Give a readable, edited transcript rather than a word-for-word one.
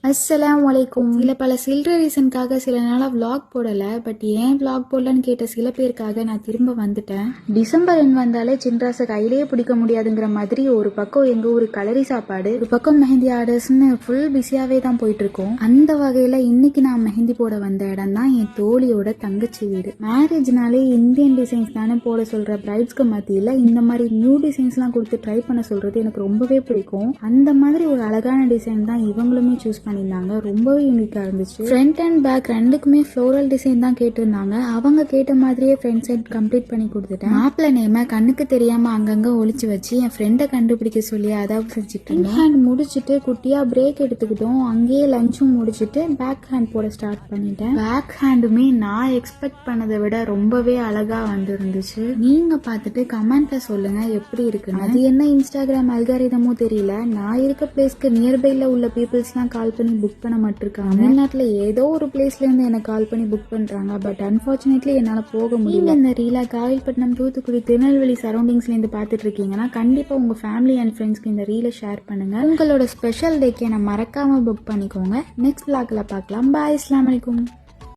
அஸ்ஸலாமு அலைக்கும். சில பல சில்லற ரீசனுக்காக சில நாளாக vlog போடலை. பட் ஏன் vlog போடலன்னு கேட்ட சில பேருக்காக நான் திரும்ப வந்துட்டேன். டிசம்பர் வந்தாலே சின்ராசை கையிலேயே பிடிக்க முடியாதுங்கிற மாதிரி ஒரு பக்கம் எங்கள் ஊர் கலரி சாப்பாடு, ஒரு பக்கம் மெஹந்தி ஆர்டர்ஸ்னு ஃபுல் பிஸியாகவே தான் போயிட்டு இருக்கோம். அந்த வகையில் இன்னைக்கு நான் மெஹந்தி போட வந்த இடம் தான் என் தோழியோட தங்கச்சி வீடு. மேரேஜ்னாலே இந்தியன் டிசைன்ஸ் தானே போட சொல்கிற பிரைட்ஸ்க்கு மத்தியில் இந்த மாதிரி நியூ டிசைன்ஸ்லாம் கொடுத்து ட்ரை பண்ண சொல்கிறது எனக்கு ரொம்பவே பிடிக்கும். அந்த மாதிரி ஒரு அழகான டிசைன் தான் இவங்களுமே சூஸ் பண்ணியிருந்தாங்க. ரொம்பவே யூனிக்காக இருந்துச்சு. ஃப்ரண்ட் அண்ட் பேக் ரெண்டுக்குமே ஃப்ளோரல் டிசைன் தான் கேட்டிருந்தாங்க. அவங்க கேட்ட மாதிரியே ஃப்ரண்ட் சைட் கம்ப்ளீட் பண்ணி கொடுத்துட்டேன். மாப்பிள்ள நேம கண்ணுக்கு தெரியாம அங்கங்க ஒளிச்சு வச்சு என் ஃப்ரெண்டை கண்டுபிடிக்க சொல்லி அதாவது செஞ்சுட்டு ஹேண்ட் முடிச்சுட்டு குட்டியா பிரேக் எடுத்துக்கிட்டோம். அங்கேயே லஞ்சும் முடிச்சுட்டு பேக் ஹேண்ட் போட ஸ்டார்ட் பண்ணிட்டேன். பேக் ஹேண்டுமே நான் எக்ஸ்பெக்ட் பண்ணதை விட ரொம்பவே அழகா வந்துருந்துச்சு. நீங்க பார்த்துட்டு கமெண்ட்ல சொல்லுங்க எப்படி இருக்குன்னு. அது என்ன இன்ஸ்டாகிராம் அல்காரிதமோ தெரியல, நான் இருக்க பிளேஸ்க்கு நியர்பைல உள்ள பீப்புள்ஸ்லாம் கால் பண்ணி புக் பண்ண மாட்டிருக்காங்க. தமிழ்நாட்டில் ஏதோ ஒரு பிளேஸ்ல இருந்து எனக்கு கால் பண்ணி புக் பண்றாங்க. பட் அன்பார்ச்சுனேட்லி என்னால போக முடியல. இந்த ரீலா காயல்பட்டினம், தூத்துக்குடி, திருநெல்வேலி சரௌண்டிங்ஸ்ல இருந்து பார்த்துட்டு இருக்கீங்கன்னா கண்டிப்பா உங்க ஃபேமிலி அண்ட் ஃப்ரெண்ட்ஸ்க்கு இந்த ரீலை ஷேர் பண்ணுங்க. உங்களோட ஸ்பெஷல் டேக்கு நான் மறக்காம புக் பண்ணிக்கோங்க. நெக்ஸ்ட் vlogல பார்க்கலாம். பாய். அஸ்ஸலாமு அலைக்கும்.